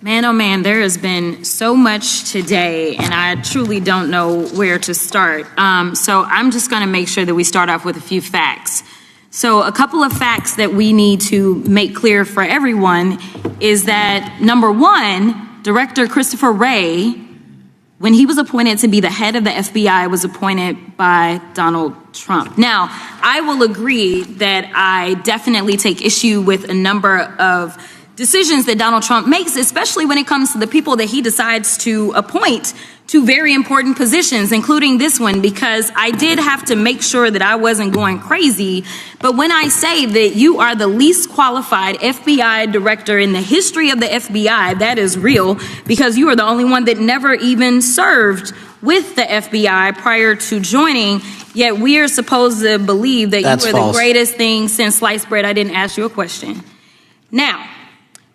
Man, oh man, there has been so much today, and I truly don't know where to start. So I'm just going to make sure that we start off with a few facts. So a couple of facts that we need to make clear for everyone is that, number one, Director Christopher Wray, when he was appointed to be the head of the FBI, was appointed by Donald Trump. Now, I will agree that I definitely take issue with a number of decisions that Donald Trump makes, especially when it comes to the people that he decides to appoint to very important positions, including this one, because I did have to make sure that I wasn't going crazy. But when I say that you are the least qualified FBI director in the history of the FBI, that is real, because you are the only one that never even served with the FBI prior to joining, yet we are supposed to believe that you are the greatest thing since sliced bread. I didn't ask you a question. Now,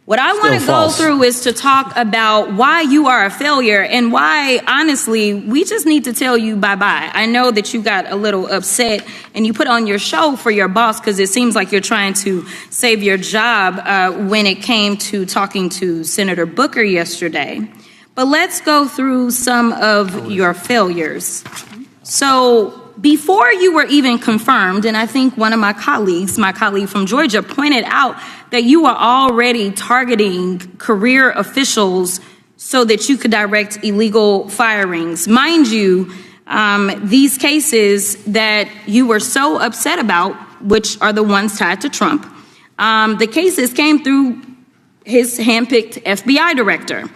what I want to go through is to talk about why you are a failure and why, honestly, we just need to tell you bye-bye. I know that you got a little upset and you put on your show for your boss because it seems like you're trying to save your job when it came to talking to Senator Booker yesterday. But let's go through some of your failures. So before you were even confirmed, and I think one of my colleague from Georgia, pointed out that you were already targeting career officials so that you could direct illegal firings. Mind you, these cases that you were so upset about, which are the ones tied to Trump, the cases came through his handpicked FBI director.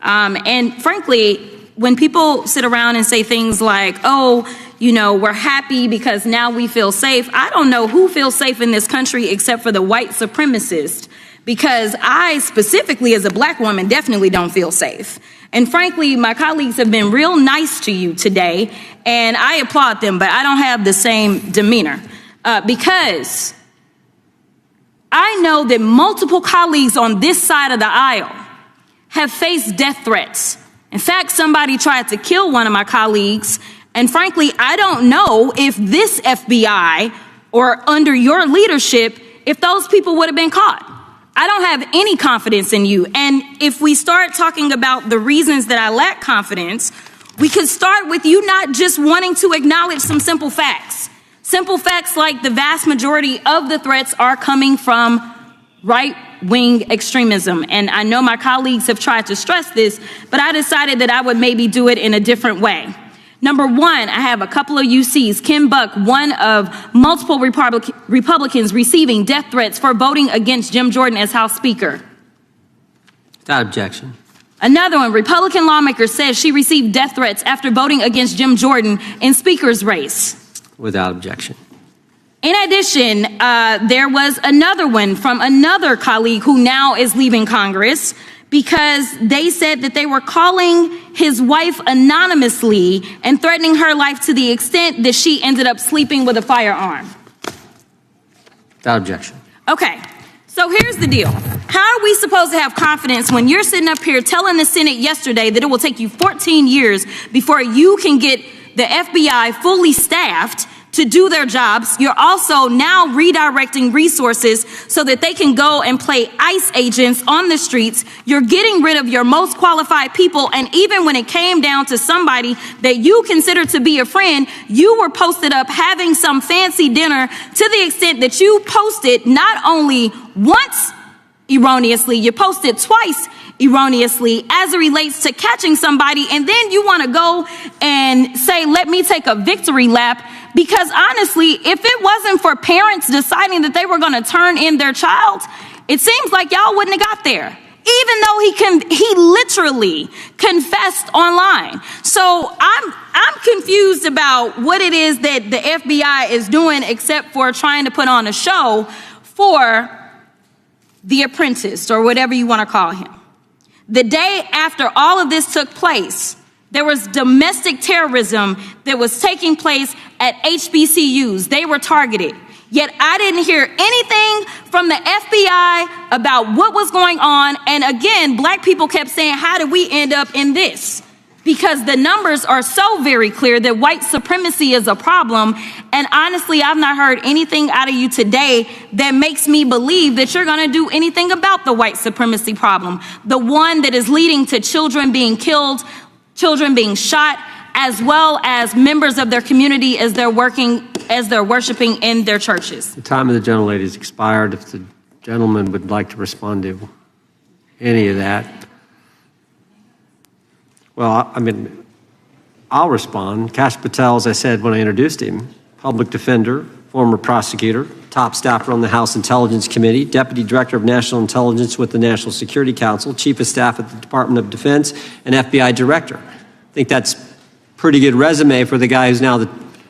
And frankly, when people sit around and say things like, oh, you know, we're happy because now we feel safe, I don't know who feels safe in this country except for the white supremacists, because I specifically as a black woman definitely don't feel safe. And frankly, my colleagues have been real nice to you today, and I applaud them, but I don't have the same demeanor because I know that multiple colleagues on this side of the aisle have faced death threats. In fact, somebody tried to kill one of my colleagues. And frankly, I don't know if this FBI or under your leadership, if those people would have been caught. I don't have any confidence in you. And if we start talking about the reasons that I lack confidence, we could start with you not just wanting to acknowledge some simple facts. Simple facts like the vast majority of the threats are coming from right-wing extremism. And I know my colleagues have tried to stress this, but I decided that I would maybe do it in a different way. Number one, I have a couple of UCs. Kim Buck, one of multiple Republicans receiving death threats for voting against Jim Jordan as House Speaker. Without objection. Another one, Republican lawmaker says she received death threats after voting against Jim Jordan in Speaker's race. Without objection. In addition, there was another one from another colleague who now is leaving Congress because they said that they were calling his wife anonymously and threatening her life to the extent that she ended up sleeping with a firearm. Without objection. Okay, so here's the deal. How are we supposed to have confidence when you're sitting up here telling the Senate yesterday that it will take you 14 years before you can get the FBI fully staffed to do their jobs? You're also now redirecting resources so that they can go and play ICE agents on the streets. You're getting rid of your most qualified people. And even when it came down to somebody that you consider to be a friend, you were posted up having some fancy dinner to the extent that you posted not only once erroneously, you posted twice erroneously as it relates to catching somebody, and then you want to go and say, let me take a victory lap, because honestly, if it wasn't for parents deciding that they were going to turn in their child, it seems like y'all wouldn't have got there, even though he literally confessed online. So I'm confused about what it is that the FBI is doing except for trying to put on a show for The Apprentice, or whatever you want to call him. The day after all of this took place, there was domestic terrorism that was taking place at HBCUs. They were targeted. Yet I didn't hear anything from the FBI about what was going on. And again, black people kept saying, how did we end up in this? because the numbers are so very clear that white supremacy is a problem. And honestly, I've not heard anything out of you today that makes me believe that you're going to do anything about the white supremacy problem, the one that is leading to children being killed, children being shot, as well as members of their community as they're worshiping in their churches. The time of the gentlelady has expired. If the gentleman would like to respond to any of that. Well, I mean, I'll respond. Kash Patel, as I said when I introduced him, public defender, former prosecutor, top staffer on the House Intelligence Committee, Deputy Director of National Intelligence with the National Security Council, Chief of Staff at the Department of Defense, and FBI Director. I think that's a pretty good resume for the guy who's now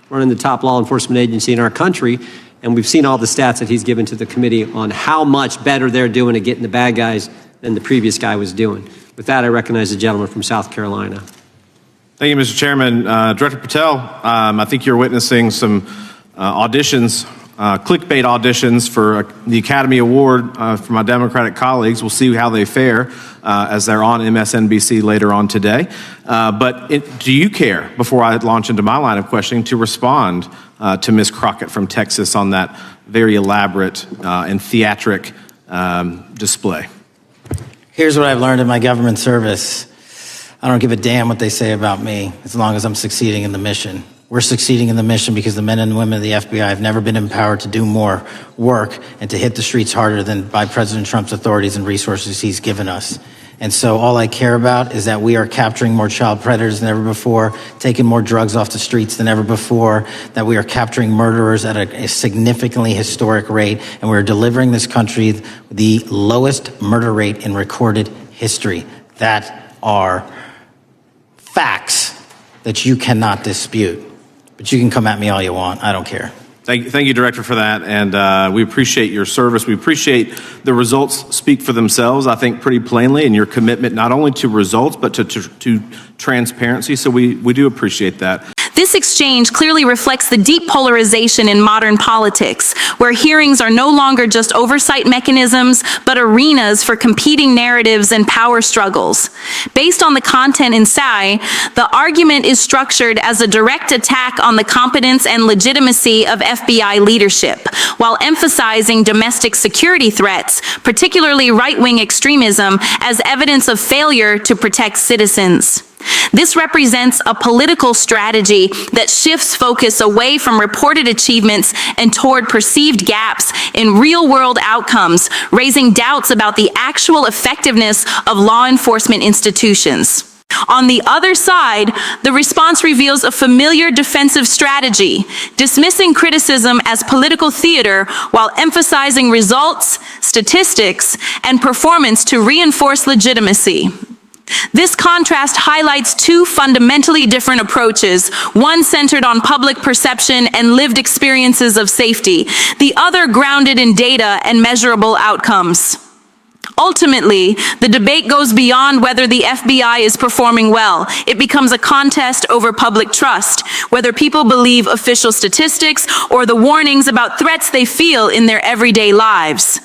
running the top law enforcement agency in our country. And we've seen all the stats that he's given to the committee on how much better they're doing at getting the bad guys than the previous guy was doing. With that, I recognize the gentleman from South Carolina. Thank you, Mr. Chairman. Director Patel, I think you're witnessing some auditions, clickbait auditions for the Academy Award for my Democratic colleagues. We'll see how they fare as they're on MSNBC later on today. But do you care, before I launch into my line of questioning, to respond to Ms. Crockett from Texas on that very elaborate and theatric display? Here's what I've learned in my government service. I don't give a damn what they say about me as long as I'm succeeding in the mission. We're succeeding in the mission because the men and women of the FBI have never been empowered to do more work and to hit the streets harder than by President Trump's authorities and resources he's given us. And so all I care about is that we are capturing more child predators than ever before, taking more drugs off the streets than ever before, that we are capturing murderers at a significantly historic rate, and we're delivering this country the lowest murder rate in recorded history. That are facts that you cannot dispute. But you can come at me all you want. I don't care. Thank you, Director, for that. And we appreciate your service. We appreciate the results speak for themselves, I think, pretty plainly, and your commitment not only to results, but to transparency. So we do appreciate that. This exchange clearly reflects the deep polarization in modern politics, where hearings are no longer just oversight mechanisms, but arenas for competing narratives and power struggles. Based on the content inside, the argument is structured as a direct attack on the competence and legitimacy of FBI leadership, while emphasizing domestic security threats, particularly right-wing extremism, as evidence of failure to protect citizens. This represents a political strategy that shifts focus away from reported achievements and toward perceived gaps in real-world outcomes, raising doubts about the actual effectiveness of law enforcement institutions. On the other side, the response reveals a familiar defensive strategy, dismissing criticism as political theater while emphasizing results, statistics, and performance to reinforce legitimacy. This contrast highlights two fundamentally different approaches, one centered on public perception and lived experiences of safety, the other grounded in data and measurable outcomes. Ultimately, the debate goes beyond whether the FBI is performing well. It becomes a contest over public trust, whether people believe official statistics or the warnings about threats they feel in their everyday lives.